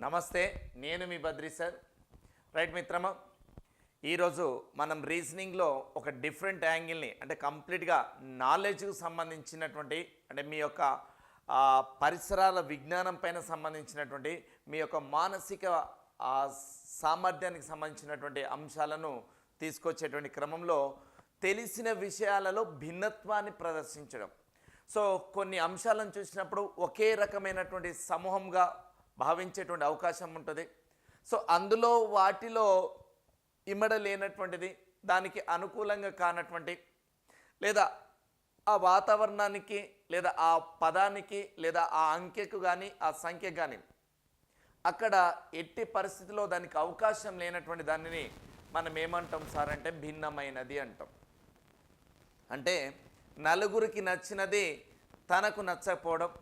నమస్తే, నేను మీ Badri sir. Right మిత్రమా, ఈరోజు మనం రీజనింగ్లో ఒక డిఫరెంట్ యాంగిల్ని అంటే కంప్లీట్గా నాలెడ్జ్కు సంబంధించినటువంటి అంటే మీ యొక్క పరిసరాల విజ్ఞానం పైన సంబంధించినటువంటి మీ యొక్క మానసిక సామర్థ్యానికి సంబంధించినటువంటి అంశాలను తీసుకొచ్చేటువంటి క్రమంలో తెలిసిన విషయాలలో భిన్నత్వాన్ని ప్రదర్శించడం. సో కొన్ని అంశాలను చూసినప్పుడు ఒకే రకమైనటువంటి సమూహంగా భావించేటువంటి అవకాశం ఉంటుంది. సో అందులో వాటిలో ఇమడలేనటువంటిది, దానికి అనుకూలంగా కానటువంటి లేదా ఆ వాతావరణానికి లేదా ఆ పదానికి లేదా ఆ అంకెకు కానీ ఆ సంఖ్యకు కానీ అక్కడ ఎట్టి పరిస్థితిలో దానికి అవకాశం లేనటువంటి దానిని మనం ఏమంటాం సార్ అంటే భిన్నమైనది అంటాం. అంటే నలుగురికి నచ్చినది తనకు నచ్చకపోవడం,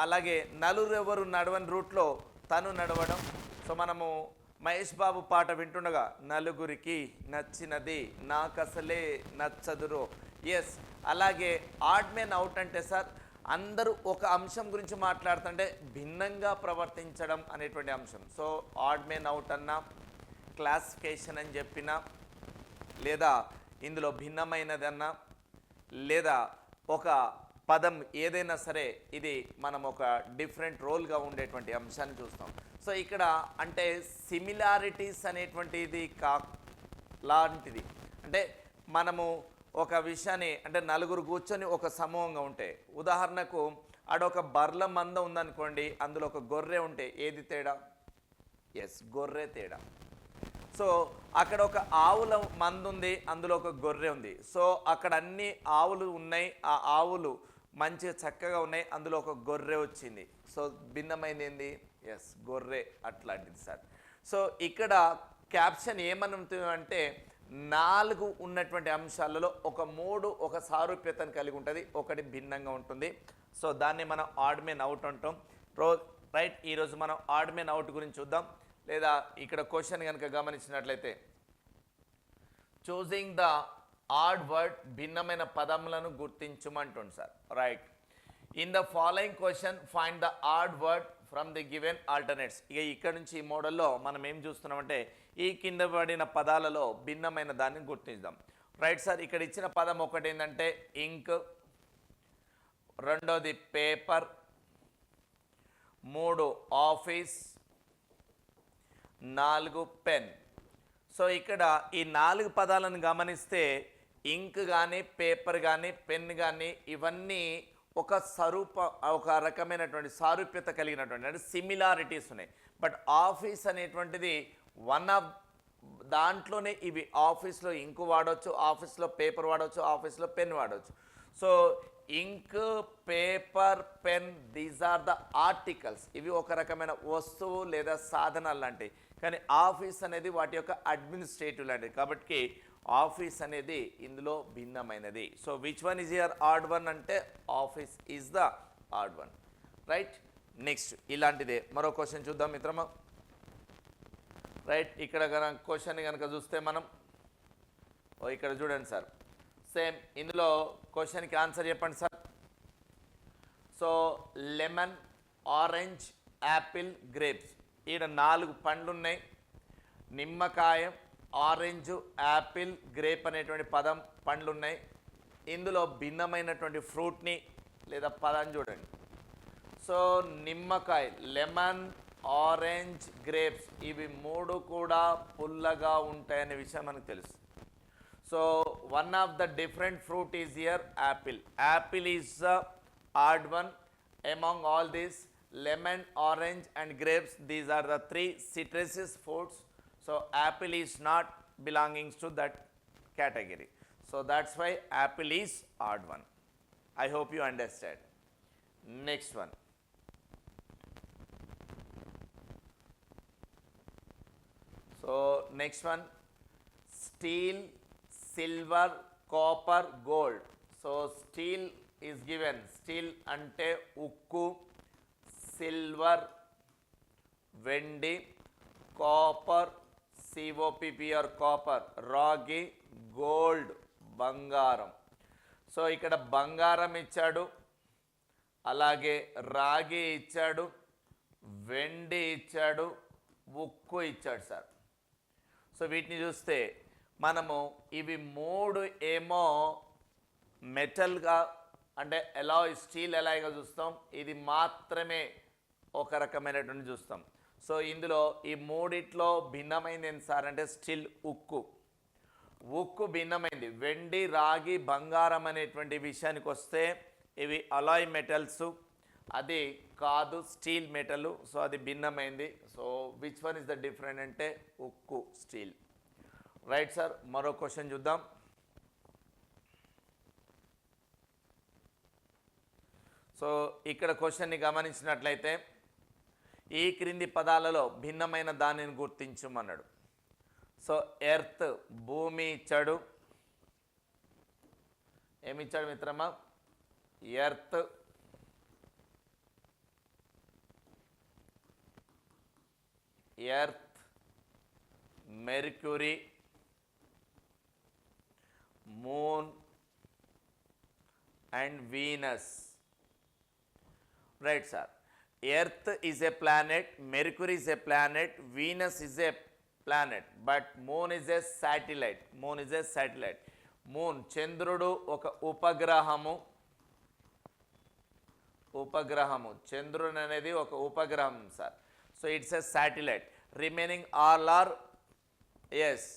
అలాగే నలుగురెవరు నడవని రూట్లో తను నడవడం. సో మనము మహేష్ బాబు పాట వింటుండగా నలుగురికి నచ్చినది నాకసలే నచ్చదురో. ఎస్, అలాగే ఆడ్ మెన్ అవుట్ అంటే సార్ అందరూ ఒక అంశం గురించి మాట్లాడుతుంటే భిన్నంగా ప్రవర్తించడం అనేటువంటి అంశం. సో ఆడ్ మెన్ అవుట్ అన్నా, క్లాసిఫికేషన్ అని చెప్పినా, లేదా ఇందులో భిన్నమైనదన్నా, లేదా ఒక పదం ఏదైనా సరే ఇది మనం ఒక డిఫరెంట్ రోల్గా ఉండేటువంటి అంశాన్ని చూస్తాం. సో ఇక్కడ అంటే సిమిలారిటీస్ అనేటువంటిది లాంటిది. అంటే మనము ఒక విషయాన్ని అంటే నలుగురు కూర్చొని ఒక సమూహంగా ఉంటే, ఉదాహరణకు ఆడొక బర్ల మంద ఉందనుకోండి, అందులో ఒక గొర్రె ఉంటే ఏది తేడా? ఎస్, గొర్రె తేడా. సో అక్కడ ఒక ఆవుల మంద ఉంది, అందులో ఒక గొర్రె ఉంది. సో అక్కడ అన్ని ఆవులు ఉన్నాయి, ఆ ఆవులు మంచిగా చక్కగా ఉన్నాయి, అందులో ఒక గొర్రె వచ్చింది. సో భిన్నమైనది ఏంది? ఎస్, గొర్రె. అట్లాంటిది సార్. సో ఇక్కడ క్యాప్షన్ ఏమనుంటుంది అంటే 4 ఉన్నటువంటి అంశాలలో ఒక 3 ఒక సారూప్యతను కలిగి ఉంటుంది, ఒకటి భిన్నంగా ఉంటుంది. సో దాన్ని మనం ఆడ్ మెన్ అవుట్ అంటాం. రైట్, ఈరోజు మనం ఆడ్ మెన్ అవుట్ గురించి చూద్దాం. లేదా ఇక్కడ క్వశ్చన్ కనుక గమనించినట్లయితే చూసింగ్ ద ఆడ్ వర్డ్, భిన్నమైన పదములను గుర్తించమంటుంది sir. Right, in the following question find the odd word from the given alternates. ఇక ఇక్కడ నుంచి ఈ మోడల్లో మనం ఏం చూస్తున్నామంటే ఈ కింద పడిన పదాలలో భిన్నమైన దాన్ని గుర్తించాం. రైట్ సార్, ఇక్కడ ఇచ్చిన పదం ఒకటి ఏంటంటే ఇంక్, రెండోది పేపర్, 3 ఆఫీస్, 4 పెన్. సో ఇక్కడ ఈ 4 పదాలను గమనిస్తే ఇంక్ కానీ పేపర్ కానీ పెన్ కానీ ఇవన్నీ ఒక రకమైనటువంటి సారూప్యత కలిగినటువంటి అంటే సిమిలారిటీస్ ఉన్నాయి. బట్ ఆఫీస్ అనేటువంటిది వన్ ఆఫ్ దాంట్లోనే ఇవి ఆఫీస్లో ఇంకు వాడవచ్చు, ఆఫీస్లో పేపర్ వాడవచ్చు, ఆఫీస్లో పెన్ వాడవచ్చు. So ink, paper, pen, these are the articles. ఇవి ఒక రకమైన వస్తువు లేదా సాధనాలు లాంటివి. కానీ ఆఫీస్ అనేది వాటి యొక్క అడ్మినిస్ట్రేటివ్ లాంటిది. కాబట్టి ఆఫీస్ అనేది ఇందులో భిన్నమైనది. So which one is your odd one అంటే office is the odd one. Right, next ఇలాంటిదే మరో క్వశ్చన్ చూద్దాం మిత్రమా. రైట్, ఇక్కడ క్వశ్చన్ కనుక చూస్తే మనం ఇక్కడ చూడండి సార్, సేమ్ ఇందులో క్వశ్చన్కి ఆన్సర్ చెప్పండి sir. So lemon, orange, Apple, grapes. ఈడ 4 పండ్లు ఉన్నాయి. నిమ్మకాయ, ఆరెంజ్, యాపిల్, గ్రేప్ అనేటువంటి పదం పండ్లు ఉన్నాయి. ఇందులో భిన్నమైనటువంటి ఫ్రూట్ని లేదా పదాన్ని చూడండి. సో నిమ్మకాయ, లెమన్, ఆరెంజ్, గ్రేప్స్ ఇవి 3 కూడా పుల్లగా ఉంటాయనే విషయం మనకు తెలుసు. So one of the different fruit is here apple. Apple is the odd one among all these. Lemon, orange and grapes, these are the 3 citrus fruits. So apple is not belonging to that category. So that's why apple is odd one. I hope you understand. Next one. So next one, steel, silver, copper, gold. So steel is given. Steel ante ukku, silver వెండి, copper COPP or copper రాగి, gold బంగారం. So ఇక్కడ బంగారం ఇచ్చాడు, అలాగే రాగి ఇచ్చాడు, వెండి ఇచ్చాడు, ఉక్కు ఇచ్చాడు సార్. సో వీటిని చూస్తే మనము ఇవి మూడు ఏమో మెటల్గా అంటే ఎలాయ్ స్టీల్ ఎలాయ్గా చూస్తాం, ఇది మాత్రమే ఒక రకమైనటువంటి చూస్తాం. సో ఇందులో ఈ మూడిట్లో భిన్నమైంది ఏంటి సార్ అంటే స్టీల్, ఉక్కు భిన్నమైంది. వెండి, రాగి, బంగారం అనేటువంటి విషయానికి వస్తే ఇవి అలాయ్ మెటల్స్, అది కాదు స్టీల్ మెటల్. సో అది భిన్నమైంది. So which one is the different అంటే ఉక్కు, స్టీల్. Right sir. మరో క్వశ్చన్ చూద్దాం. సో ఇక్కడ క్వశ్చన్ని గమనించినట్లయితే ఈ క్రింది పదాలలో భిన్నమైన దానిని గుర్తించమన్నాడు. సో ఎర్త్ భూమి ఇచ్చాడు. ఏమిచ్చాడు మిత్రమా? Earth. Earth, mercury, moon and Venus. Right sir. Earth is a planet, mercury is a planet, Venus is a planet, but moon is a satellite. Moon is a satellite. Moon చంద్రుడు ఒక ఉపగ్రహము. చంద్రుడు అనేది ఒక ఉపగ్రహం sir. So it's a satellite. Remaining all are yes.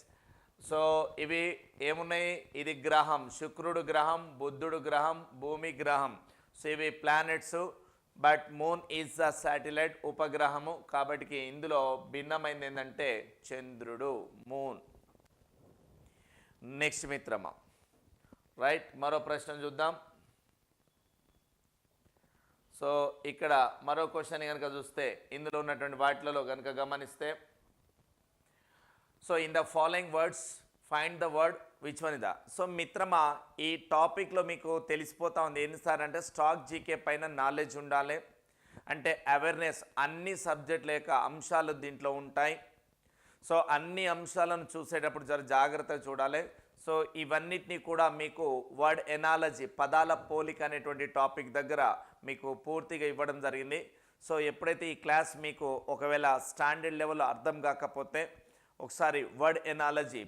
సో ఇవి ఏమున్నాయి? ఇది గ్రహం, శుక్రుడు గ్రహం, బుద్ధుడు గ్రహం, భూమి గ్రహం. సో ఇవి planets. But moon is a satellite, ఉపగ్రహము. కాబట్టి ఇందులో భిన్నమైంది ఏంటంటే చంద్రుడు, మూన్. నెక్స్ట్ మిత్రమా. రైట్. మరో ప్రశ్న చూద్దాం. సో ఇక్కడ మరో క్వశ్చన్ కనుక చూస్తే ఇందులో ఉన్నటువంటి వాటిలలో కనుక గమనిస్తే, so in the following words find the word which one ఇదా. సో మిత్రమా, ఈ టాపిక్లో మీకు తెలిసిపోతా ఉంది ఏంటి సార్ అంటే స్టాక్ జీకే పైన నాలెడ్జ్ ఉండాలి, అంటే అవేర్నెస్. అన్ని సబ్జెక్టుల యొక్క అంశాలు దీంట్లో ఉంటాయి. సో అన్ని అంశాలను చూసేటప్పుడు జర జాగ్రత్తగా చూడాలి. సో ఇవన్నిటినీ కూడా మీకు వర్డ్ ఎనాలజీ, పదాల పోలిక అనేటువంటి టాపిక్ దగ్గర మీకు పూర్తిగా ఇవ్వడం జరిగింది. సో ఎప్పుడైతే ఈ క్లాస్ మీకు ఒకవేళ స్టాండర్డ్ లెవెల్లో అర్థం కాకపోతే ఒకసారి వర్డ్ ఎనాలజీ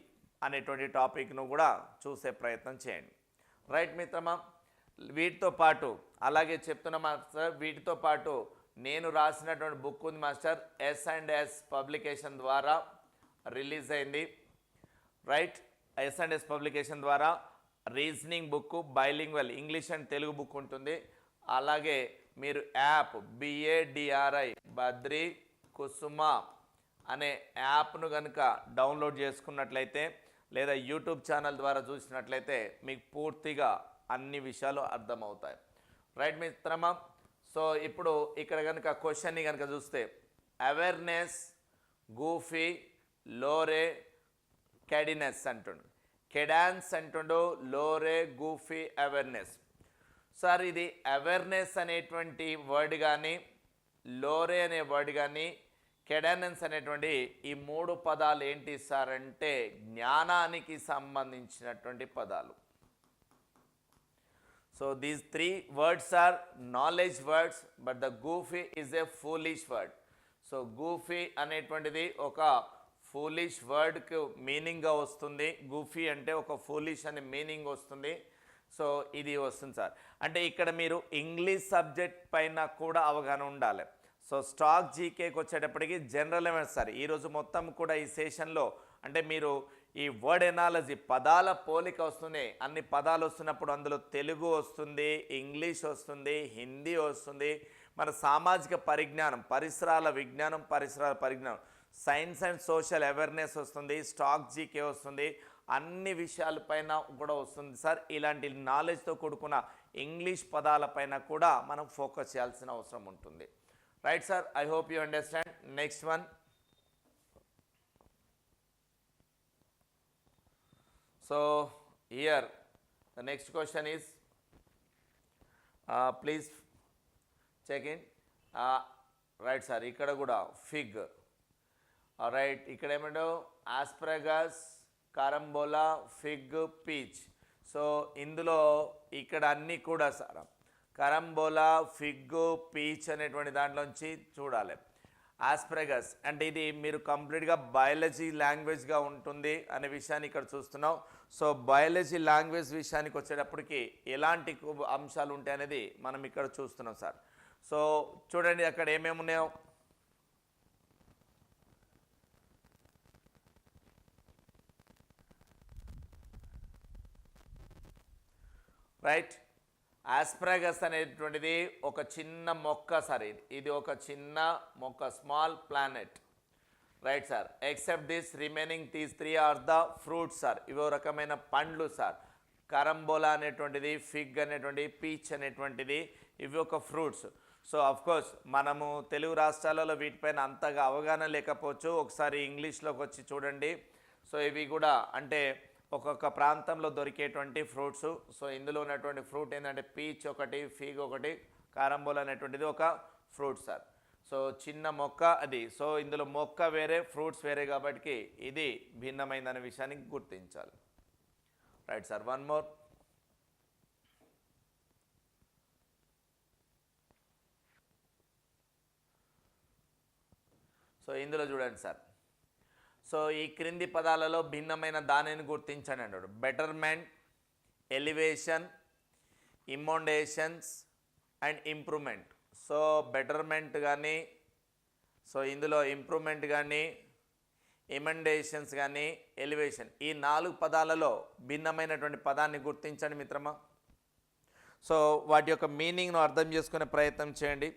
అనేటువంటి టాపిక్ను కూడా చూసే ప్రయత్నం చేయండి. రైట్ మిత్రమా. వీటితో పాటు అలాగే చెప్తున్నా మాస్టర్, వీటితో పాటు నేను రాసినటువంటి బుక్ ఉంది మాస్టర్, S&S పబ్లికేషన్ ద్వారా రిలీజ్ అయింది. రైట్. S&S పబ్లికేషన్ ద్వారా reasoning book, bilingual English and Telugu book ఉంటుంది. అలాగే మీరు యాప్ BADRI బద్రి కుసుమ అనే యాప్ను కనుక డౌన్లోడ్ చేసుకున్నట్లయితే లేదా యూట్యూబ్ ఛానల్ ద్వారా చూసినట్లయితే మీకు పూర్తిగా అన్ని విషయాలు అర్థమవుతాయి. రైట్ మిత్రమా. సో ఇప్పుడు ఇక్కడ కనుక క్వశ్చన్ని కనుక చూస్తే అవేర్నెస్, గూఫీ, లోరే, కెడినెస్ అంటుండు. కెడాన్స్ అంటుండు, లోరే, గూఫీ, అవేర్నెస్. సార్ ఇది అవేర్నెస్ అనేటువంటి వర్డ్ కానీ, లోరే అనే వర్డ్ కానీ, కెడానెన్స్ అనేటువంటి ఈ మూడు పదాలు ఏంటి సార్ అంటే జ్ఞానానికి సంబంధించినటువంటి పదాలు. So these three words are knowledge words, but the goofy is a foolish word. So goofy అనేటువంటిది ఒక ఫూలిష్ వర్డ్కి మీనింగ్గా వస్తుంది. గూఫీ అంటే ఒక ఫూలిష్ అనే మీనింగ్ వస్తుంది. సో ఇది వస్తుంది సార్. అంటే ఇక్కడ మీరు ఇంగ్లీష్ సబ్జెక్ట్ పైన కూడా అవగాహన ఉండాలి. సో స్టాక్ జీకేకి వచ్చేటప్పటికి జనరల్ అవేర్నెస్ సార్. ఈరోజు మొత్తం కూడా ఈ సెషన్లో అంటే మీరు ఈ వర్డ్ ఎనాలజీ, పదాల పోలిక వస్తుంది. అన్ని పదాలు వస్తున్నప్పుడు అందులో తెలుగు వస్తుంది, ఇంగ్లీష్ వస్తుంది, హిందీ వస్తుంది, మన సామాజిక పరిజ్ఞానం, పరిసరాల విజ్ఞానం, పరిసరాల పరిజ్ఞానం, సైన్స్ అండ్ సోషల్ అవేర్నెస్ వస్తుంది, స్టాక్ జీకే వస్తుంది, అన్ని విషయాలపైన కూడా వస్తుంది సార్. ఇలాంటి నాలెడ్జ్తో కూడుకున్న ఇంగ్లీష్ పదాలపైన కూడా మనం ఫోకస్ చేయాల్సిన అవసరం ఉంటుంది. Right sir, I hope you understand. Next one. So here the next question is please check in. Right sir, ikkada kuda fig. Alright, ikkada emando asparagus, carambola, fig, peach. So indulo ikkada anni kuda sir carambola, fig, peach అనేటువంటి దాంట్లోంచి చూడాలి. ఆస్ప్రగస్ అంటే ఇది మీరు కంప్లీట్గా biology లాంగ్వేజ్గా ఉంటుంది అనే విషయాన్ని ఇక్కడ చూస్తున్నాం. సో బయాలజీ లాంగ్వేజ్ విషయానికి వచ్చేటప్పటికి ఎలాంటి అంశాలు ఉంటాయి అనేది మనం ఇక్కడ చూస్తున్నాం సార్. సో చూడండి అక్కడ ఏమేమి ఉన్నాయో. రైట్, ఆస్ప్రాగస్ అనేటువంటిది ఒక చిన్న మొక్క సార్. ఇది ఒక చిన్న మొక్క, small planet. Right sir, except this remaining these 3 are the fruits sir. ఇవో రకమైన పండ్లు సార్. కరంబోలా అనేటువంటిది, ఫిగ్ అనేటువంటి, పీచ్ అనేటువంటిది, ఇవి ఒక ఫ్రూట్స్. సో కోర్స్ మనము తెలుగు రాష్ట్రాలలో వీటిపైన అంతగా అవగాహన లేకపోవచ్చు, ఒకసారి ఇంగ్లీష్లోకి వచ్చి చూడండి. సో ఇవి కూడా అంటే ఒక్కొక్క ప్రాంతంలో దొరికేటువంటి ఫ్రూట్స్. సో ఇందులో ఉన్నటువంటి ఫ్రూట్ ఏంటంటే పీచ్ ఒకటి, ఫిగ్ ఒకటి, కారంబోలా అనేటువంటిది ఒక ఫ్రూట్ సార్. సో చిన్న మొక్క అది. సో ఇందులో మొక్క వేరే, ఫ్రూట్స్ వేరే కాబట్టి ఇది భిన్నమైందనే విషయాన్ని గుర్తించాలి. Right sir, one more. So ఇందులో చూడండి సార్. సో ఈ క్రింది పదాలలో భిన్నమైన దానిని గుర్తించండి అన్నాడు. Betterment, elevation, inundations and improvement. So betterment కానీ, సో ఇందులో ఇంప్రూవ్మెంట్ కానీ, ఇమండేషన్స్ కానీ, ఎలివేషన్, ఈ 4 పదాలలో భిన్నమైనటువంటి పదాన్ని గుర్తించండి మిత్రమా. సో వాటి యొక్క మీనింగ్ను అర్థం చేసుకునే ప్రయత్నం చేయండి.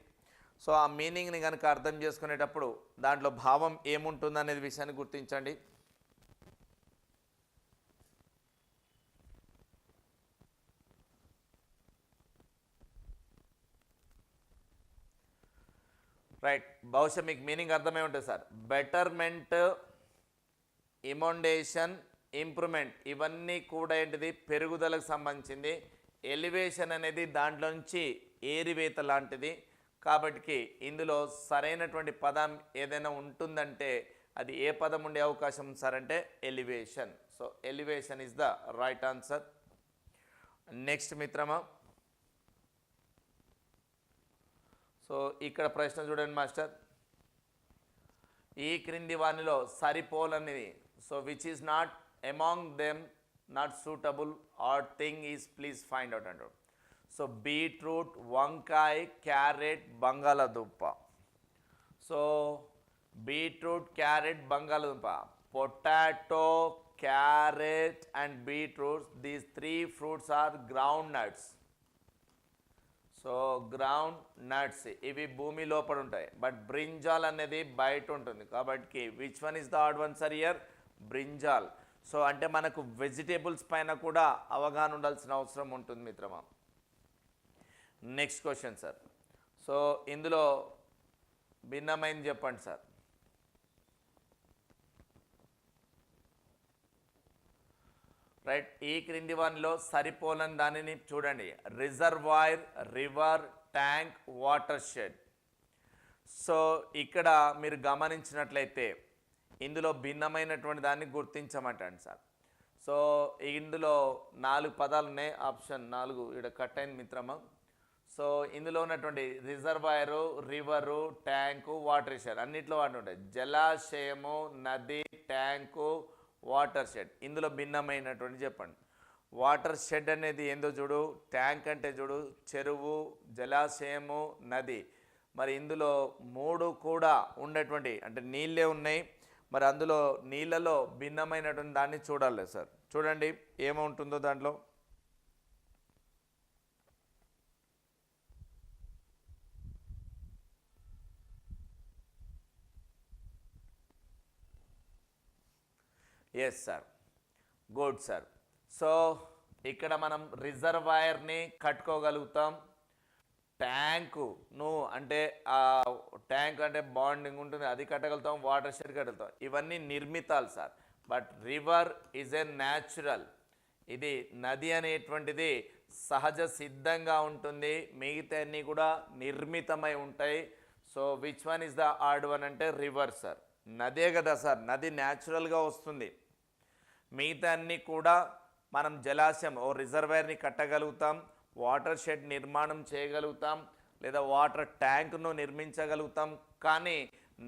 సో ఆ మీనింగ్ని కనుక అర్థం చేసుకునేటప్పుడు దాంట్లో భావం ఏముంటుంది అనేది విషయాన్ని గుర్తించండి. రైట్, బహుశా మీకు మీనింగ్ అర్థమై ఉంటుంది సార్. బెటర్మెంట్, ఇమోండేషన్, ఇంప్రూవ్మెంట్ ఇవన్నీ కూడా ఏంటిది, పెరుగుదలకు సంబంధించింది. ఎలివేషన్ అనేది దాంట్లో నుంచి ఏరివేత లాంటిది. కాబట్టి ఇందులో సరైనటువంటి పదం ఏదైనా ఉంటుందంటే అది ఏ పదం ఉండే అవకాశం ఉంది సార్ అంటే elevation. So elevation is the right answer. Next మిత్రమా, సో ఇక్కడ ప్రశ్న చూడండి మాస్టర్. ఈ క్రింది వానిలో సరిపోలనిది, so which is not among them not suitable or thing is please find out అంటారు. సో బీట్రూట్, వంకాయ, క్యారెట్, బంగాళదుంప. సో బీట్రూట్, క్యారెట్, బంగాళదుంప, potato, carrot and beetroot, these 3 fruits are ground nuts. So ground nuts ఇవి భూమి లోపల ఉంటాయి, but brinjal అనేది బయట ఉంటుంది. కాబట్టి which one is the odd one sir here? Brinjal. So అంటే మనకు వెజిటేబుల్స్ పైన కూడా అవగాహన ఉండాల్సిన అవసరం ఉంటుంది మిత్రమా. Next question sir. సో ఇందులో భిన్నమైంది చెప్పండి సార్. రైట్, ఈ క్రింది వానిలో సరిపోలని దానిని చూడండి. Reservoir, river, tank, water shed. So ఇక్కడ మీరు గమనించినట్లయితే ఇందులో భిన్నమైనటువంటి దాన్ని గుర్తించమంటండి సార్. సో ఇందులో 4 పదాలు ఉన్నాయి, ఆప్షన్ 4 ఇక్కడ కట్ అయింది మిత్రమా. సో ఇందులో ఉన్నటువంటి reservoir, river, tank, water shed అన్నిట్లో వాటి ఉంటాయి. జలాశయము, నది, ట్యాంకు, వాటర్ షెడ్. ఇందులో భిన్నమైనటువంటి చెప్పండి. వాటర్ షెడ్ అనేది ఏందో చూడు, ట్యాంక్ అంటే చూడు చెరువు, జలాశయము, నది. మరి ఇందులో 3 కూడా ఉండేటువంటి అంటే నీళ్ళే ఉన్నాయి. మరి అందులో నీళ్ళలో భిన్నమైనటువంటి దాన్ని చూడాలి సార్. చూడండి ఏముంటుందో దాంట్లో. Yes sir, good sir. So ఇక్కడ మనం రిజర్వాయర్ని కట్టుకోగలుగుతాం. ట్యాంకును అంటే ట్యాంక్ అంటే బాండింగ్ ఉంటుంది, అది కట్టగలుగుతాం. వాటర్ షెడ్ కట్టగలుగుతాం. ఇవన్నీ నిర్మితాలు sir. But river is a natural. ఇది నది అనేటువంటిది సహజ సిద్ధంగా ఉంటుంది, మిగతా అన్నీ కూడా నిర్మితమై ఉంటాయి. So which one is the odd one అంటే రివర్ సార్. నదే కదా సార్, నది న్యాచురల్గా వస్తుంది. మిగతా అన్నీ కూడా మనం జలాశయం ఓ రిజర్వాయర్ని కట్టగలుగుతాం, వాటర్ షెడ్ నిర్మాణం చేయగలుగుతాం, లేదా వాటర్ ట్యాంక్ను నిర్మించగలుగుతాం, కానీ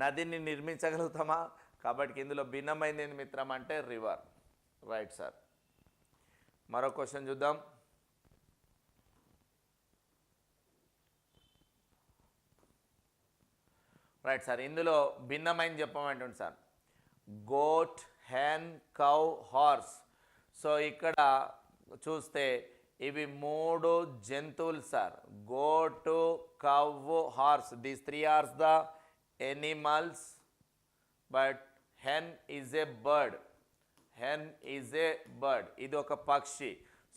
నదిని నిర్మించగలుగుతామా? కాబట్టి ఇందులో భిన్నమైంది ఏంది మిత్రం అంటే రివర్. Right sir. మరో క్వశ్చన్ చూద్దాం. Right sir. ఇందులో భిన్నమైంది చెప్పమంటుంది sir. Goat, hen, cow, horse. So ఇక్కడ చూస్తే ఇవి 3 జంతువులు sir. Goat, cow, horse. These 3 are the animals, but hen is a bird. Hen is a bird. ఇది ఒక పక్షి.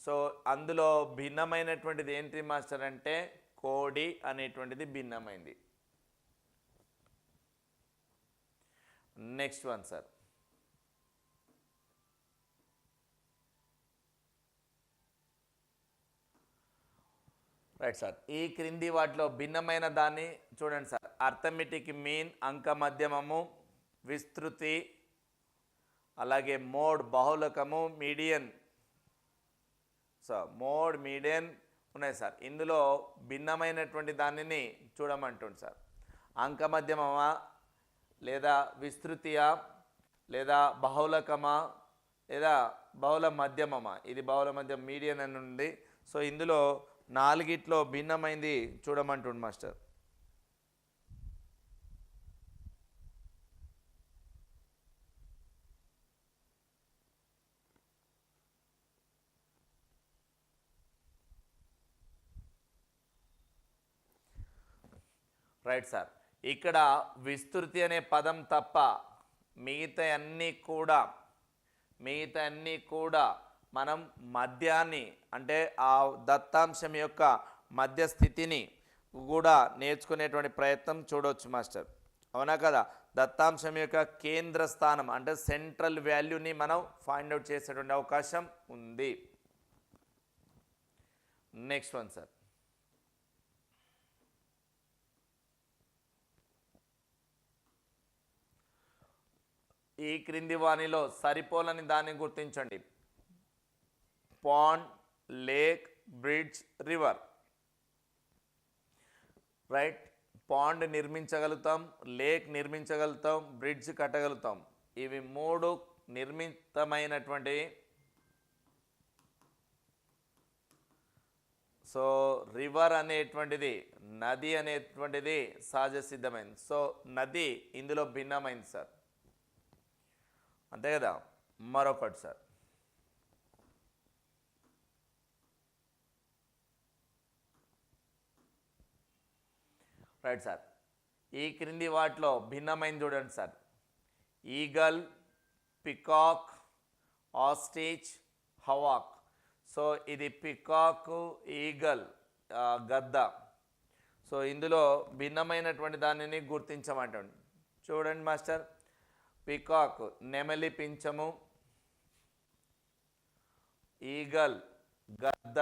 సో అందులో భిన్నమైనటువంటిది ఏంటి మాస్టర్ అంటే కోడి అనేటువంటిది భిన్నమైంది. Next one sir. Right sir. ఈ క్రింది వాటిలో భిన్నమైన దాన్ని చూడండి సార్. అర్థమెటిక్ మీన్ అంక మధ్యమము, విస్తృతి, అలాగే మోడ్ బహుళకము, మీడియన్. సో మోడ్, మీడియన్ ఉన్నాయి సార్. ఇందులో భిన్నమైనటువంటి దానిని చూడమంటుంది సార్. అంక మధ్యమమా, లేదా విస్తృతియా, లేదా బహుళకమా, లేదా బహుళ మధ్యమమా? ఇది బహుళ మధ్యం, మీడియన్ అని ఉంది. సో ఇందులో 4 భిన్నమైంది చూడమంటుండు మాస్టర్. Right sir. ఇక్కడ విస్తృతి అనే పదం తప్ప మిగతా అన్నీ కూడా మనం మధ్యాన్ని అంటే ఆ దత్తాంశం యొక్క మధ్యస్థితిని కూడా నేర్చుకునేటువంటి ప్రయత్నం చూడవచ్చు మాస్టర్. అవునా కదా? దత్తాంశం యొక్క కేంద్ర స్థానం అంటే సెంట్రల్ వాల్యూని మనం ఫైండ్ అవుట్ చేసేటువంటి అవకాశం ఉంది. Next one sir. ఈ క్రింది వానిలో సరిపోలని దాన్ని గుర్తించండి. Pond, lake, bridge, river. Right. Pond నిర్మించగలుగుతాం, లేక్ నిర్మించగలుగుతాం, బ్రిడ్జ్ కట్టగలుగుతాం. ఇవి 3 నిర్మితమైనటువంటి. సో రివర్ అనేటువంటిది, నది అనేటువంటిది సహజ సిద్ధమైంది. సో నది ఇందులో భిన్నమైంది సార్. అంతే కదా? మరొకటి సార్. Right sir. ఈ క్రింది వాటిలో భిన్నమైంది చూడండి sir. Eagle, peacock, ostrich, havoc. So ఇది పికాక్, ఈగల్, గద్ద. సో ఇందులో భిన్నమైనటువంటి దానిని గుర్తించమంటండి. చూడండి మాస్టర్. పికాక్ నెమలి పింఛము, ఈగల్ గద్ద,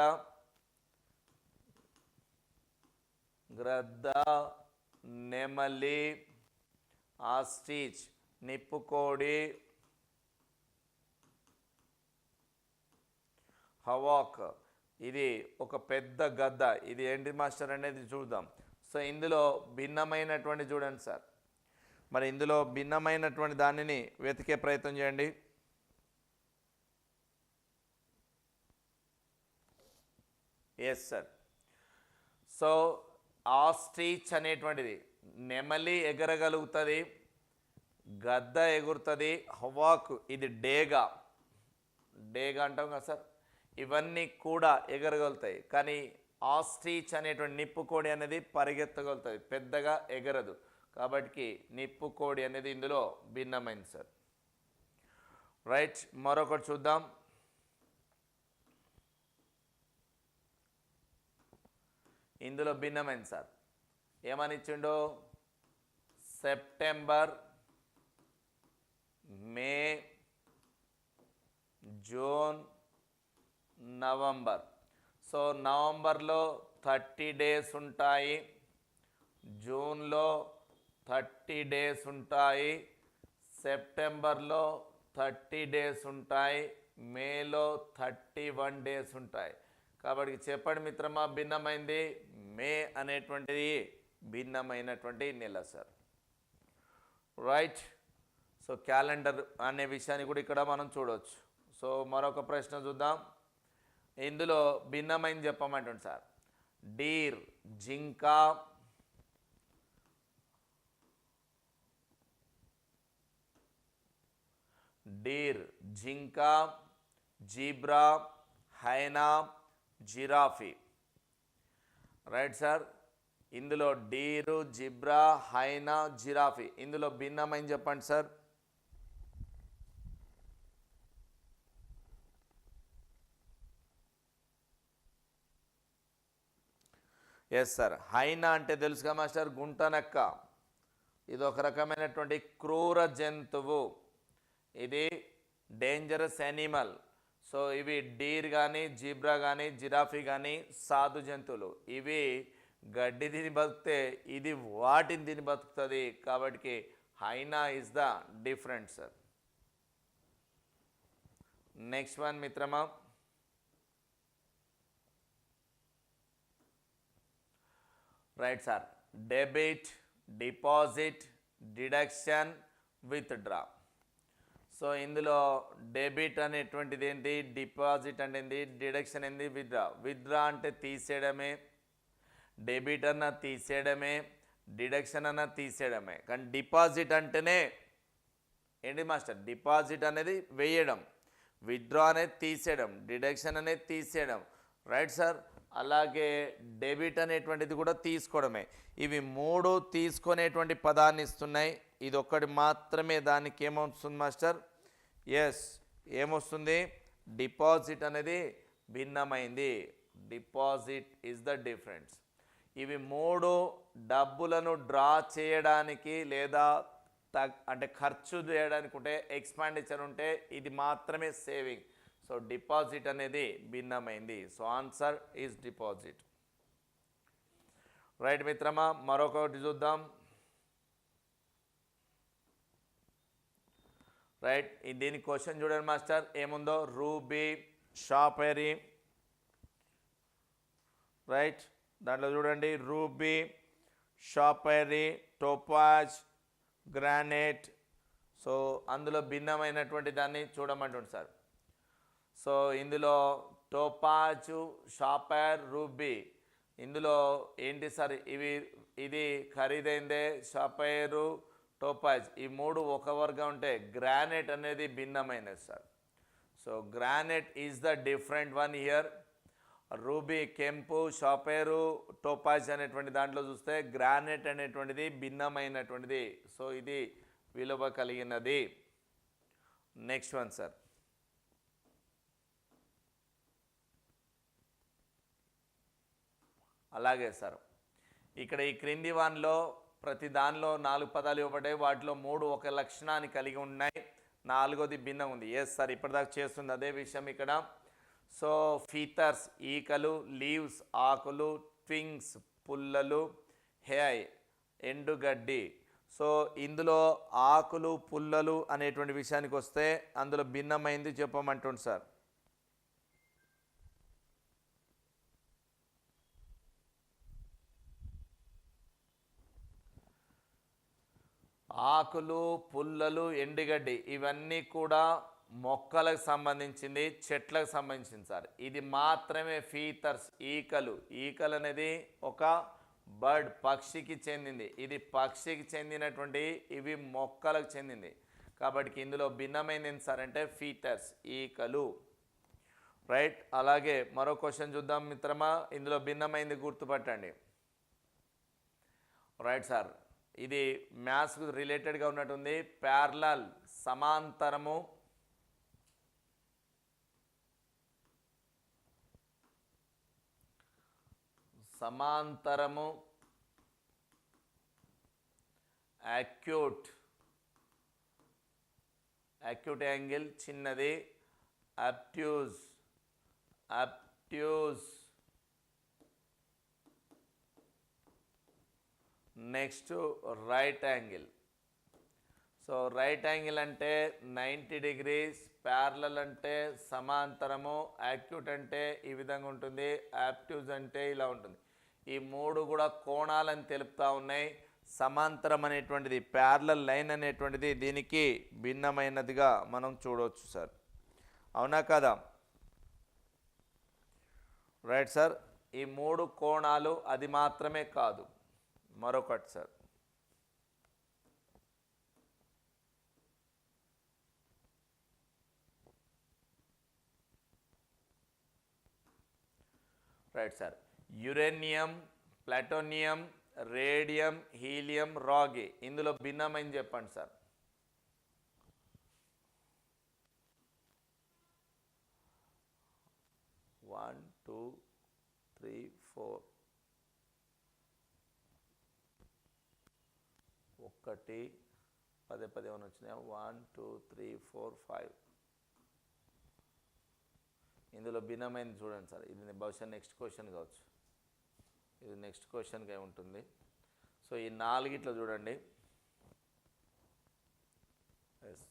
నెమలి, ఆస్ట్రిచ్ నిప్పుకోడి, హవాక్ ఇది ఒక పెద్ద గద్ద. ఇది ఏంటి మాస్టర్ అనేది చూద్దాం. సో ఇందులో భిన్నమైనటువంటి చూడండి సార్. మరి ఇందులో భిన్నమైనటువంటి దానిని వెతికే ప్రయత్నం చేయండి. Yes sir. సో ఆస్ట్రిచ్ అనేటువంటిది నెమలి ఎగరగలుగుతుంది, గద్ద ఎగురుతుంది, హవాక్ ఇది డేగా అంటాం కదా సార్. ఇవన్నీ కూడా ఎగరగలుగుతాయి. కానీ ఆస్ట్రిచ్ అనేటువంటి నిప్పుకోడి అనేది పరిగెత్తగలుగుతుంది, పెద్దగా ఎగరదు. కాబట్టి నిప్పుకోడి అనేది ఇందులో భిన్నమైంది సార్. రైట్. మరొకటి చూద్దాం. ఇందులో భిన్నమైంది సార్. ఏమని ఇచ్చిండో? సెప్టెంబర్, మే, జూన్, నవంబర్. సో నవంబర్లో 30 డేస్ ఉంటాయి, జూన్లో 30 డేస్ ఉంటాయి, సెప్టెంబర్లో 30 డేస్ ఉంటాయి, మేలో 31 డేస్ ఉంటాయి. కాబట్టి చెప్పండి మిత్రమా, భిన్నమైంది మే అనేటువంటిది భిన్నమైనటువంటి నెల సార్. రైట్. సో క్యాలెండర్ అనే విషయాన్ని కూడా ఇక్కడ మనం చూడవచ్చు. సో మరొక ప్రశ్న చూద్దాం. ఇందులో భిన్నమైంది చెప్పమంటుంది సార్. డీర్ జింక, డీర్ జింక, జీబ్రా, హైనా, జిరాఫీ. Right sir. ఇందులో డీరు, జిబ్రా, హైనా, జిరాఫీ, ఇందులో భిన్నమైంది చెప్పండి సార్. Yes sir. హైనా అంటే తెలుసుగా మాస్టర్, గుంటనక్క. ఇది ఒక రకమైనటువంటి క్రూర జంతువు, ఇది డేంజరస్ యానిమల్. సో ఇవి డీర్ కానీ, జీబ్రా కానీ, జిరాఫీ కానీ సాధు జంతువులు. ఇవి గడ్డి తిని బతికితే ఇది వాటిని తిని బతుకుతుంది. కాబట్టి hyena is the different sir. Next one మిత్రమా. Right sir. Debit, deposit, deduction, withdraw. So ఇందులో డెబిట్ అనేటువంటిది ఏంటి, డిపాజిట్ అంటే ఏంటి, డిడక్షన్ ఏంటి, విత్డ్రా. విత్డ్రా అంటే తీసేయడమే, డెబిట్ అన్న తీసేయడమే, డిడక్షన్ అన్న తీసేయడమే. కానీ డిపాజిట్ అంటేనే ఏంటి మాస్టర్, డిపాజిట్ అనేది వేయడం, విత్డ్రా అనేది తీసేయడం, డిడక్షన్ అనేది తీసేయడం. Right sir. అలాగే డెబిట్ అనేటువంటిది కూడా తీసుకోవడమే. ఇవి మూడు తీసుకునేటువంటి పదాన్ని ఇస్తున్నాయి. ఇది ఒక్కటి మాత్రమే దానికి ఏమొస్తుంది మాస్టర్, ఎస్ ఏమొస్తుంది, డిపాజిట్ అనేది భిన్నమైంది. Deposit is the difference. ఇవి మూడు డబ్బులను డ్రా చేయడానికి లేదా అంటే ఖర్చు చేయడానికి ఉంటే, ఎక్స్పాండిచర్ ఉంటే, ఇది మాత్రమే సేవింగ్. సో డిపాజిట్ అనేది భిన్నమైంది. So answer is deposit. Right మిత్రమా. మరొకటి చూద్దాం. రైట్. దీని క్వశ్చన్ చూడండి మాస్టర్ ఏముందో. Ruby, sapphire. రైట్. దాంట్లో చూడండి ruby, sapphire, topaz, granite. So అందులో భిన్నమైనటువంటి దాన్ని చూడమంటుంది సార్. సో ఇందులో టోపాజు, షాపర్, రూబీ, ఇందులో ఏంటి సార్, ఇది ఖరీదైందే. షాపైరు, టోపాజ్ ఈ మూడు ఒక వర్గం ఉంటే గ్రానైట్ అనేది భిన్నమైనది sir. So granite is the different one here. Ruby కెంపు, షాపేరు, టోపాజ్ అనేటువంటి దాంట్లో చూస్తే గ్రానైట్ అనేటువంటిది భిన్నమైనటువంటిది. సో ఇది విలువ కలిగినది. Next one sir. అలాగే సార్ ఇక్కడ ఈ క్రింది వాన్లో ప్రతి దానిలో 4 పదాలు ఇవ్వబడ్డాయి. వాటిలో 3 ఒక లక్షణాన్ని కలిగి ఉన్నాయి, 4వది భిన్నం ఉంది. ఎస్ సార్, ఇప్పటిదాకా చేస్తుంది అదే విషయం ఇక్కడ. సో ఫీతర్స్ ఈకలు, లీవ్స్ ఆకులు, ట్వింగ్స్ పుల్లలు, హేయ్ ఎండుగడ్డి. సో ఇందులో ఆకులు పుల్లలు అనేటువంటి విషయానికి వస్తే అందులో భిన్నమైంది చెప్పమంటుంది సార్. ఆకులు, పుల్లలు, ఎండుగడ్డి ఇవన్నీ కూడా మొక్కలకు సంబంధించింది, చెట్లకు సంబంధించింది సార్. ఇది మాత్రమే ఫీతర్స్ ఈకలు. ఈకలు అనేది ఒక బర్డ్, పక్షికి చెందింది. ఇది పక్షికి చెందినటువంటి, ఇవి మొక్కలకు చెందింది. కాబట్టి ఇందులో భిన్నమైనది ఏంటి సార్ అంటే ఫీతర్స్ ఈకలు. రైట్. అలాగే మరో క్వశ్చన్ చూద్దాం మిత్రమా. ఇందులో భిన్నమైనది గుర్తుపట్టండి. Right sir. ఇది మ్యాథ్స్కు రిలేటెడ్గా ఉన్నట్టుంది. ప్యారలల్ సమాంతరము, సమాంతరము, అక్యూట్, అక్యూట్ యాంగిల్ చిన్నది, అబ్ట్యూజ్, అబ్ట్యూజ్. Next right angle. So right angle అంటే 90 degrees, ప్యారలల్ అంటే సమాంతరము, యాక్యూట్ అంటే ఈ విధంగా ఉంటుంది, యాప్ట్యూజ్ అంటే ఇలా ఉంటుంది. ఈ మూడు కూడా కోణాలని తెలుపుతూ ఉన్నాయి. సమాంతరం అనేటువంటిది, ప్యారలల్ లైన్ అనేటువంటిది దీనికి భిన్నమైనదిగా మనం చూడవచ్చు సార్. అవునా కదా? Right sir. ఈ మూడు కోణాలు అది మాత్రమే కాదు, మరొకటి sir. Right sir. Uranium, plutonium, radium, helium, రాగి ఇందులో భిన్నమైంది చెప్పండి sir. One two three four, ఒకటి పదే పదే ఏమైనా వచ్చినాయా? 1 2 3 4 5. ఇందులో భిన్నమైనది చూడండి సార్. ఇది బహుశా నెక్స్ట్ క్వశ్చన్ కావచ్చు, ఇది నెక్స్ట్ క్వశ్చన్గా ఉంటుంది. సో ఈ నాలుగిట్లో చూడండి, ఎస్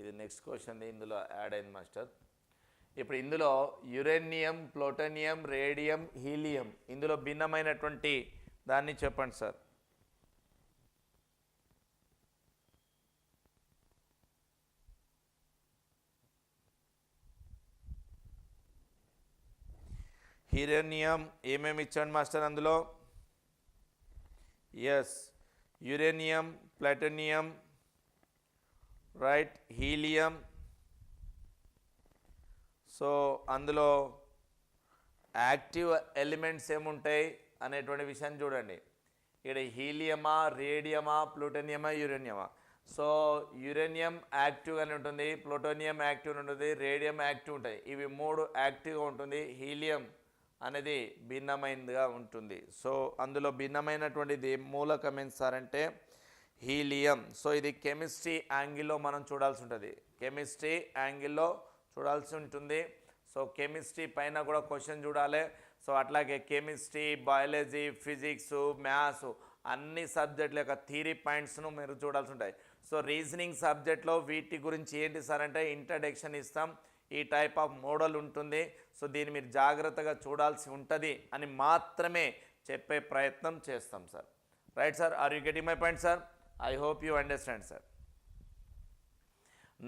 ఇది నెక్స్ట్ క్వశ్చన్, ఇందులో యాడ్ అయింది మాస్టర్. ఇప్పుడు ఇందులో యురేనియం, ప్లూటోనియం, రేడియం, హీలియం ఇందులో భిన్నమైనటువంటి దాన్ని చెప్పండి సార్. యురేనియం ఏమేమి ఇచ్చాడు మాస్టర్ అందులో? Yes, uranium, plutonium, right, helium. So అందులో యాక్టివ్ ఎలిమెంట్స్ ఏముంటాయి అనేటువంటి విషయాన్ని చూడండి. ఇక్కడ హీలియమా, రేడియమా, ప్లూటోనియమా, యురేనియమా? సో యురేనియం యాక్టివ్గానే ఉంటుంది, ప్లూటోనియం యాక్టివ్ ఉంటుంది, రేడియం యాక్టివ్ ఉంటాయి. ఇవి మూడు యాక్టివ్గా ఉంటుంది. హీలియం అనేది భిన్నమైనదిగా ఉంటుంది. సో అందులో భిన్నమైనటువంటిది మూలకం ఏంటి సార్ అంటే హీలియం. సో ఇది కెమిస్ట్రీ యాంగిల్లో మనం చూడాల్సి ఉంటుంది, కెమిస్ట్రీ యాంగిల్లో చూడాల్సి ఉంటుంది. సో కెమిస్ట్రీ పైన కూడా క్వశ్చన్ చూడాలి. సో అట్లాగే కెమిస్ట్రీ, బయాలజీ, ఫిజిక్స్, మ్యాథ్స్ అన్ని సబ్జెక్టుల యొక్క థియరీ పాయింట్స్ను మీరు చూడాల్సి ఉంటాయి. సో రీజనింగ్ సబ్జెక్ట్లో వీటి గురించి ఏంటి సార్ అంటే ఇంట్రడక్షన్ ఇస్తాం, ఈ టైప్ ఆఫ్ మోడల్ ఉంటుంది. సో దీన్ని మీరు జాగ్రత్తగా చూడాల్సి ఉంటుంది అని మాత్రమే చెప్పే ప్రయత్నం చేస్తాం sir. Right sir, are you getting my point sir? I hope you understand sir.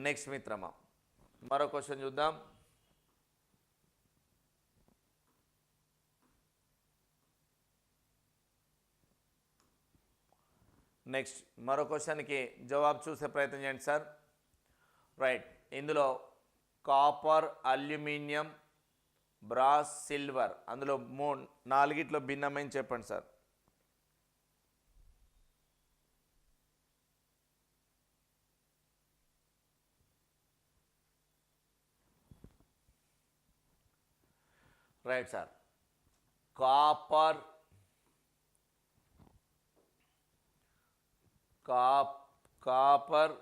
Next మిత్రమా, మరో క్వశ్చన్ చూద్దాం. నెక్స్ట్ మరో క్వశ్చన్కి జవాబు చూసే ప్రయత్నం చేయండి సార్. రైట్, ఇందులో కాపర్, అల్యూమినియం, బ్రాస్, సిల్వర్ అందులో నాలుగిట్లో భిన్నమైన చెప్పండి sir. Right sir, copper, copper,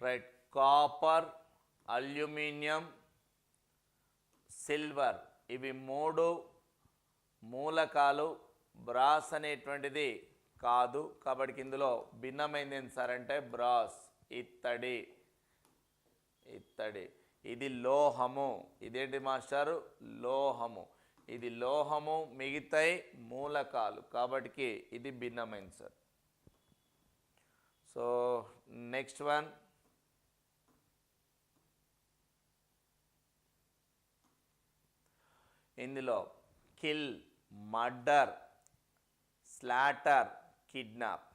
right, copper, aluminium, silver ఇవి మూడు మూలకాలు. బ్రాస్ అనేటువంటిది కాదు, కాబట్టి ఇందులో భిన్నమైంది ఏంటి సార్ అంటే బ్రాస్, ఇత్తడి. ఇది లోహము. ఇదేంటి మాస్టారు? లోహము. ఇది లోహము, మిగతాయి మూలకాలు, కాబట్టి ఇది భిన్నమైంది సార్. సో నెక్స్ట్ వన్, ఇందులో kill, murder, slaughter, kidnap.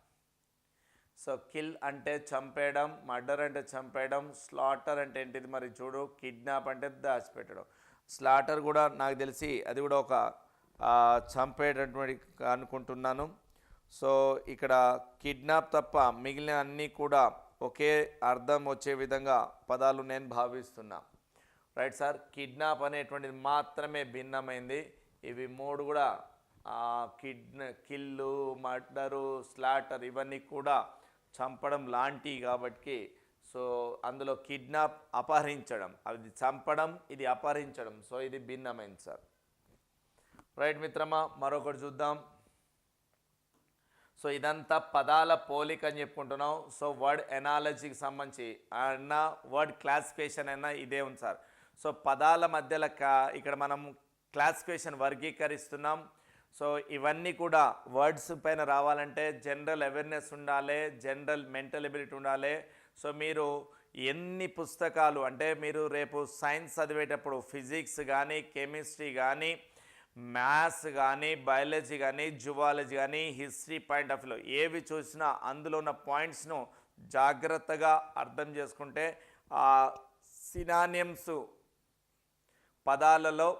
So kill అంటే చంపేయడం, మర్డర్ అంటే చంపేయడం, స్లాటర్ అంటే ఏంటిది మరి చూడు, కిడ్నాప్ అంటే దాచిపెట్టడం. స్లాటర్ కూడా నాకు తెలిసి అది కూడా ఒక చంపేటటువంటి అనుకుంటున్నాను. సో ఇక్కడ కిడ్నాప్ తప్ప మిగిలిన అన్నీ కూడా ఒకే అర్థం వచ్చే విధంగా పదాలు నేను భావిస్తున్నా. రైట్ సార్, కిడ్నాప్ అనేటువంటిది మాత్రమే భిన్నమైంది. ఇవి మూడు కూడా కిల్లు, మర్డరు, స్లాటర్ ఇవన్నీ కూడా చంపడం లాంటివి కాబట్టి సో అందులో కిడ్నాప్ అపహరించడం, అది చంపడం, ఇది అపహరించడం. సో ఇది భిన్నమైంది సార్. రైట్ మిత్రమా, మరొకటి చూద్దాం. సో ఇదంతా పదాల పోలిక అని చెప్పుకుంటున్నాం. సో వర్డ్ ఎనాలజీకి సంబంధించి అన్న వర్డ్ క్లాసిఫికేషన్ అయినా ఇదే ఉంది సార్. సో పదాల మధ్యలో ఇక్కడ మనం క్లాసిఫికేషన్ వర్గీకరిస్తున్నాం. సో ఇవన్నీ కూడా వర్డ్స్ పైన రావాలంటే జనరల్ అవేర్నెస్ ఉండాలి, జనరల్ మెంటల్ ఎబిలిటీ ఉండాలి. సో మీరు ఎన్ని పుస్తకాలు అంటే మీరు రేపు సైన్స్ చదివేటప్పుడు ఫిజిక్స్ కానీ, కెమిస్ట్రీ కానీ, మ్యాథ్స్ కానీ, బయాలజీ కానీ, జువాలజీ కానీ, హిస్టరీ పాయింట్ ఆఫ్ వ్యూలో ఏవి చూసినా అందులో ఉన్న పాయింట్స్ను జాగ్రత్తగా అర్థం చేసుకుంటే ఆ సినానిమ్స్ పదాలలో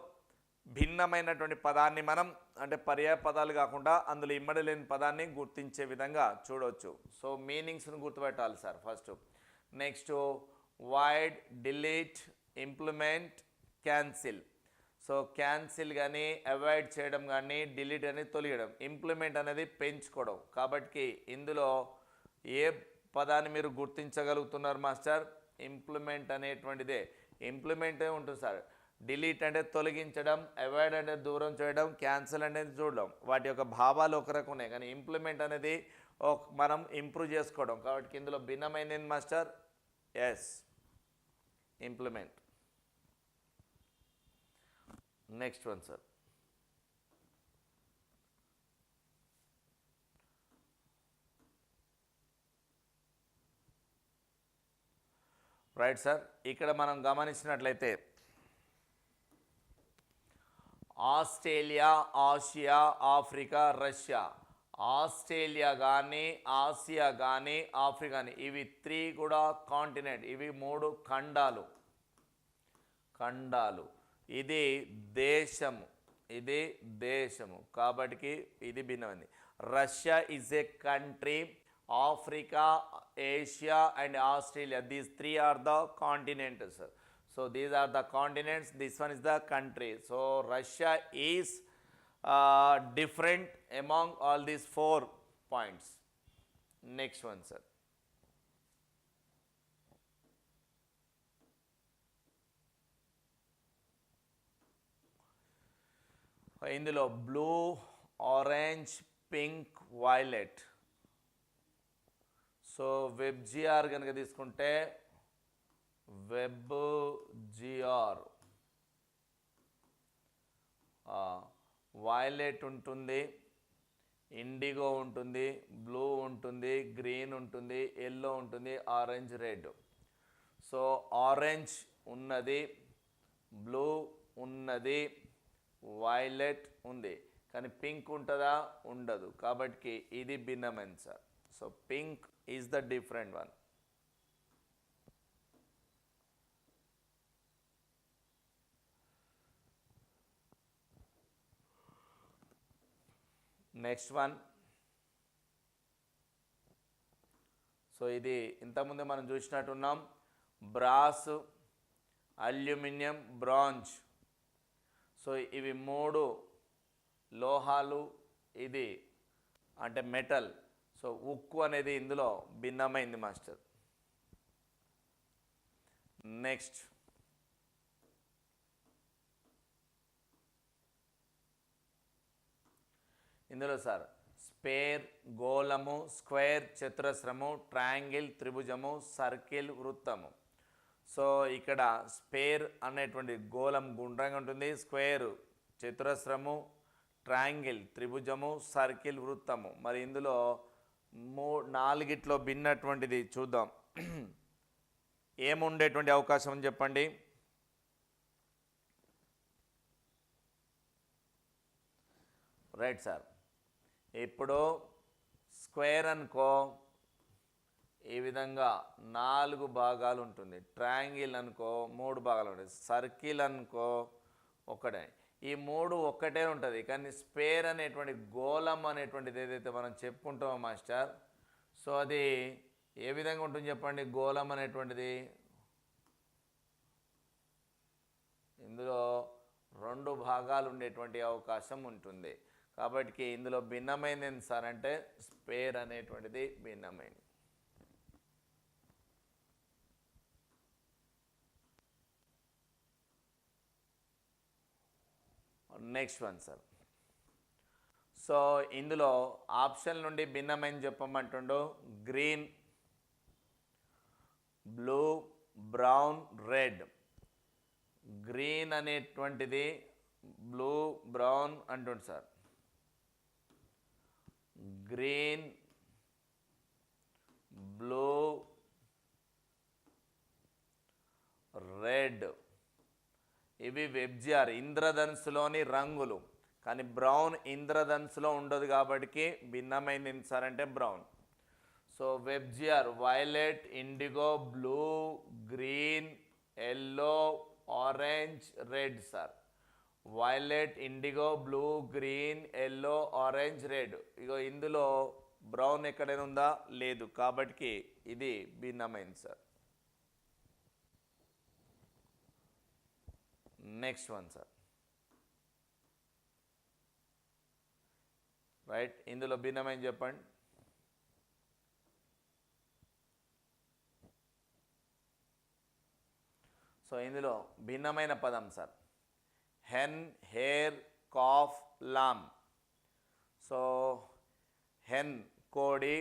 భిన్నమైనటువంటి పదాన్ని మనం అంటే పర్యాయ పదాలు కాకుండా అందులో ఇమ్మడి లేని పదాన్ని గుర్తించే విధంగా చూడవచ్చు. సో మీనింగ్స్ను గుర్తుపెట్టాలి sir first. Next void, delete, implement, cancel. So cancel కానీ, అవాయిడ్ చేయడం కానీ, డిలీట్ అనేది తొలగడం, ఇంప్లిమెంట్ అనేది పెంచుకోవడం. కాబట్టి ఇందులో ఏ పదాన్ని మీరు గుర్తించగలుగుతున్నారు మాస్టర్? ఇంప్లిమెంట్ అనేటువంటిదే. ఇంప్లిమెంటే ఉంటుంది సార్. డిలీట్ అంటే తొలగించడం, అవాయిడ్ అంటే దూరం చేయడం, క్యాన్సిల్ అనేది చూడడం. వాటి యొక్క భావాలు ఒక రకం ఉన్నాయి, కానీ ఇంప్లిమెంట్ అనేది మనం ఇంప్రూవ్ చేసుకోవడం. కాబట్టి ఇందులో భిన్నమైనది master. Yes, implement. Next one sir. Right sir, ఇక్కడ మనం గమనించినట్లయితే Australia, Asia, Africa, Russia. Australia కానీ, ఆసియా కానీ, ఆఫ్రికా కానీ ఇవి 3 కూడా కాంటినెంట్. ఇవి 3 ఖండాలు. ఇది దేశము, ఇది దేశము. కాబట్టి ఇది భిన్నమైంది. Russia is a country. Africa, Asia and Australia, these 3 are the continents. So these are the continents, this one is the country. So Russia is different among all these 4 points. Next one sir. ఇందులో blue, orange, pink, violet. So VIBGYOR కనుక తీసుకుంటే VIBGYOR violet ఉంటుంది, indigo ఉంటుంది, blue ఉంటుంది, green ఉంటుంది, yellow ఉంటుంది, orange, red. So orange ఉన్నది, blue ఉన్నది, వైలెట్ ఉంది, కానీ పింక్ ఉంటుందా? ఉండదు. కాబట్టి ఇది భిన్నమైన sir. So pink is the different one. Next one. So ఇది ఇంతకుముందే మనం చూసినట్టున్నాం. Brass, aluminium, bronze. సో ఇవి 3 లోహాలు, ఇది అంటే మెటల్. సో ఉక్కు అనేది ఇందులో భిన్నమైంది మాస్టర్. నెక్స్ట్ ఇందులో సార్ స్పేర్, గోళము, స్క్వేర్, చతురస్రము, ట్రయాంగిల్, త్రిభుజము, సర్కిల్, వృత్తము. సో ఇక్కడ స్పేర్ అనేటువంటి గోళం గుండ్రంగా ఉంటుంది, స్క్వేర్ చతురస్రము, ట్రయాంగిల్ త్రిభుజము, సర్కిల్ వృత్తము. మరి ఇందులో 4 భిన్నటువంటిది చూద్దాం. ఏముండేటువంటి అవకాశం అని చెప్పండి? Right sir. ఇప్పుడు స్క్వేర్ అనుకో ఈ విధంగా 4 భాగాలు ఉంటుంది, ట్రయాంగిల్ అనుకో 3 భాగాలు ఉంటుంది, సర్కిల్ అనుకో ఒకటే. ఈ మూడు ఒక్కటే ఉంటుంది. కానీ స్పేర్ అనేటువంటి గోళం అనేటువంటిది ఏదైతే మనం చెప్పుకుంటామో మాస్టర్, సో అది ఏ విధంగా ఉంటుంది చెప్పండి. గోళం అనేటువంటిది ఇందులో రెండు భాగాలు ఉండేటువంటి అవకాశం ఉంటుంది. కాబట్టి ఇందులో భిన్నమైనది ఏంటి సార్ అంటే స్పేర్ అనేటువంటిది భిన్నమైనది. Next one sir. సో ఇందులో ఆప్షన్ నుండి భిన్నమైన చెప్పమంటుండు. Green, blue, brown, red. Green అనేటువంటిది బ్లూ, బ్రౌన్ అంటుండు సార్. Green, blue, red. ఇవి వెబ్జిఆర్ ఇంద్రధనుసులోని రంగులు. కానీ బ్రౌన్ ఇంద్రధనుసులో ఉండదు కాబట్టి భిన్నమైనది సార్ అంటే brown. So VIBGYOR violet, indigo, blue, green, yellow, orange, red sir. Violet, indigo, blue, green, yellow, orange, red. ఇగో ఇందులో బ్రౌన్ ఎక్కడైనా ఉందా? లేదు. కాబట్టి ఇది భిన్నమైనది sir. Next one sir. Right, ఇందులో భిన్నమైన చెప్పండి. సో ఇందులో భిన్నమైన పదం sir hen, hare, calf, lamb. So hen కోడి,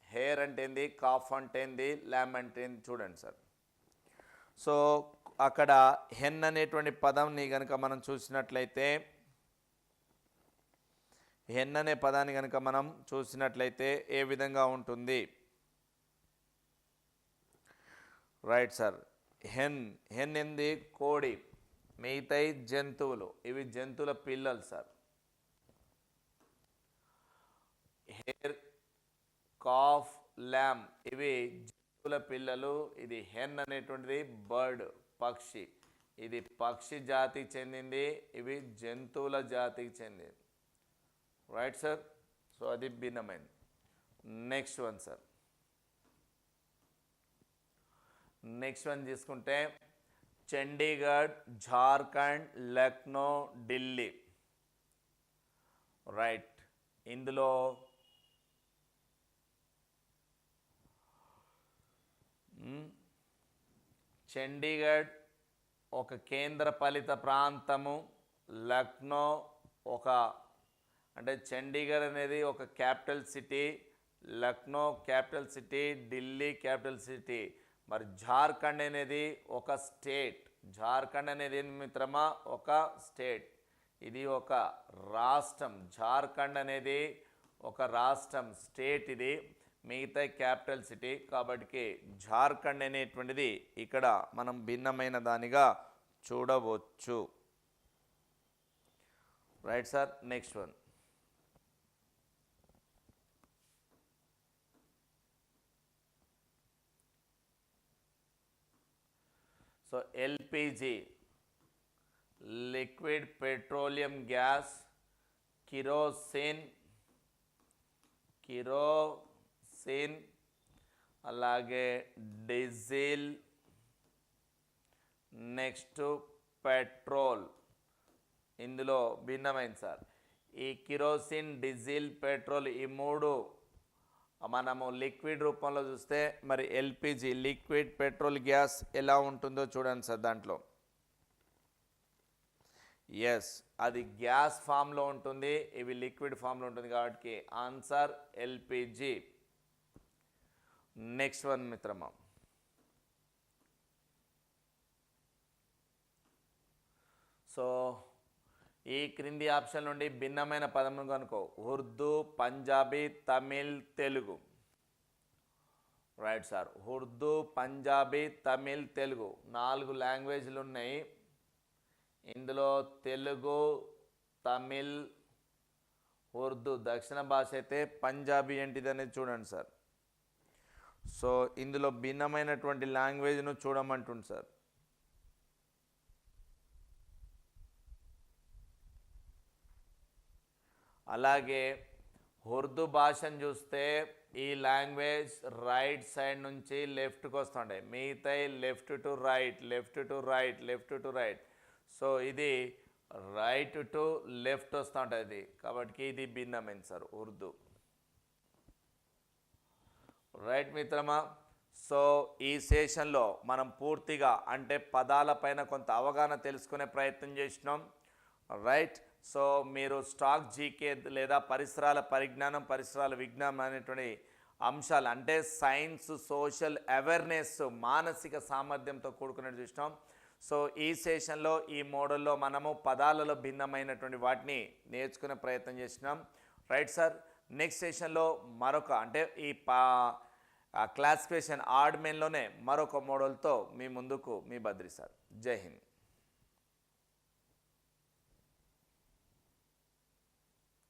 హేర్ అంటే ఏంది, కాఫ్ అంటే ఏంది, లామ్ అంటే ఏంది చూడండి సార్. సో అక్కడ హెన్ అనేటువంటి పదంని కనుక మనం చూసినట్లయితే, హెన్ అనే పదాన్ని కనుక మనం చూసినట్లయితే ఏ విధంగా ఉంటుంది? Right sir. హెన్, హెన్ ఏంది కోడి, మిగతాయి జంతువులు, ఇవి జంతువుల పిల్లలు సార్. హేర్, కాఫ్, ల్యామ్ ఇవి జంతువుల పిల్లలు. ఇది హెన్ అనేటువంటిది బర్డ్, పక్షి. ఇది పక్షి జాతికి చెందింది, ఇవి జంతువుల జాతికి చెందింది. Right sir. సో అది భిన్నమైనది. Next one sir. Next one తీసుకుంటే చండీగఢ్, జార్ఖండ్, లక్నో, ఢిల్లీ. రైట్, ఇందులో చండీగఢ్ ఒక కేంద్రపాలిత ప్రాంతము, లక్నో ఒక అంటే చండీగఢ్ అనేది ఒక capital city, Lucknow capital city, Delhi capital city. మరి జార్ఖండ్ అనేది ఒక స్టేట్. జార్ఖండ్ అనేది ఏంటి మిత్రమా? ఒక స్టేట్. ఇది ఒక రాష్ట్రం. జార్ఖండ్ అనేది ఒక రాష్ట్రం, స్టేట్. ఇది మిగతా క్యాపిటల్ సిటీ. కాబట్టి జార్ఖండ్ అనేటువంటిది ఇక్కడ మనం భిన్నమైన దానిగా చూడవచ్చు. Right sir. Next one. So LPG, liquid petroleum gas, kerosene, అలాగే డీజిల్, నెక్స్ట్ పెట్రోల్. ఇందులో భిన్నమైంది సార్. ఈ కిరోసిన్, డీజిల్, పెట్రోల్ ఈ మూడు మనము లిక్విడ్ రూపంలో చూస్తే మరి ఎల్పిజి లిక్విడ్ పెట్రోల్ గ్యాస్ ఎలా ఉంటుందో చూడండి సార్. దాంట్లో ఎస్ అది గ్యాస్ ఫామ్లో ఉంటుంది, ఇవి లిక్విడ్ ఫామ్లో ఉంటుంది. కాబట్టి ఆన్సర్ ఎల్పిజి. నెక్స్ట్ వన్ మిత్రమా. సో ఈ క్రింది ఆప్షన్ నుండి భిన్నమైన పదము కనుకో. ఉర్దూ, పంజాబీ, తమిళ్, తెలుగు. Right sir. ఉర్దూ, పంజాబీ, తమిళ్, తెలుగు 4 లాంగ్వేజ్లు ఉన్నాయి. ఇందులో తెలుగు, తమిళ్, ఉర్దూ దక్షిణ భాష అయితే, పంజాబీ ఏంటిది అనేది చూడండి సార్. సో ఇందులో భిన్నమైనటువంటి లాంగ్వేజ్ను చూడమంటుంది సార్. అలాగే ఉర్దూ భాషను చూస్తే ఈ లాంగ్వేజ్ రైట్ సైడ్ నుంచి లెఫ్ట్కి వస్తుండే, మిగతా left to right, left to right, left to right. So ఇది రైట్ టు లెఫ్ట్ వస్తూ ఉంటుంది, కాబట్టి ఇది భిన్నమైంది సార్ ఉర్దూ. రైట్ మిత్రమా. సో ఈ సెషన్లో మనం పూర్తిగా అంటే పదాలపైన కొంత అవగాహన తెలుసుకునే ప్రయత్నం చేసినాం. రైట్. సో మీరు స్టాక్ జీకే లేదా పరిసరాల పరిజ్ఞానం, పరిసరాల విజ్ఞానం అనేటువంటి అంశాలు అంటే సైన్స్, సోషల్ అవేర్నెస్, మానసిక సామర్థ్యంతో కూడుకున్నట్టు చూసినాం. సో ఈ సెషన్లో ఈ మోడల్లో మనము పదాలలో భిన్నమైనటువంటి వాటిని నేర్చుకునే ప్రయత్నం చేసినాం. Right sir. నెక్స్ట్ సెషన్లో మరొక అంటే ఈ క్లాసిఫికేషన్ ఆడ్ మెన్లోనే మరొక మోడల్తో మీ ముందుకు మీ బద్రి సార్. జై హింద్.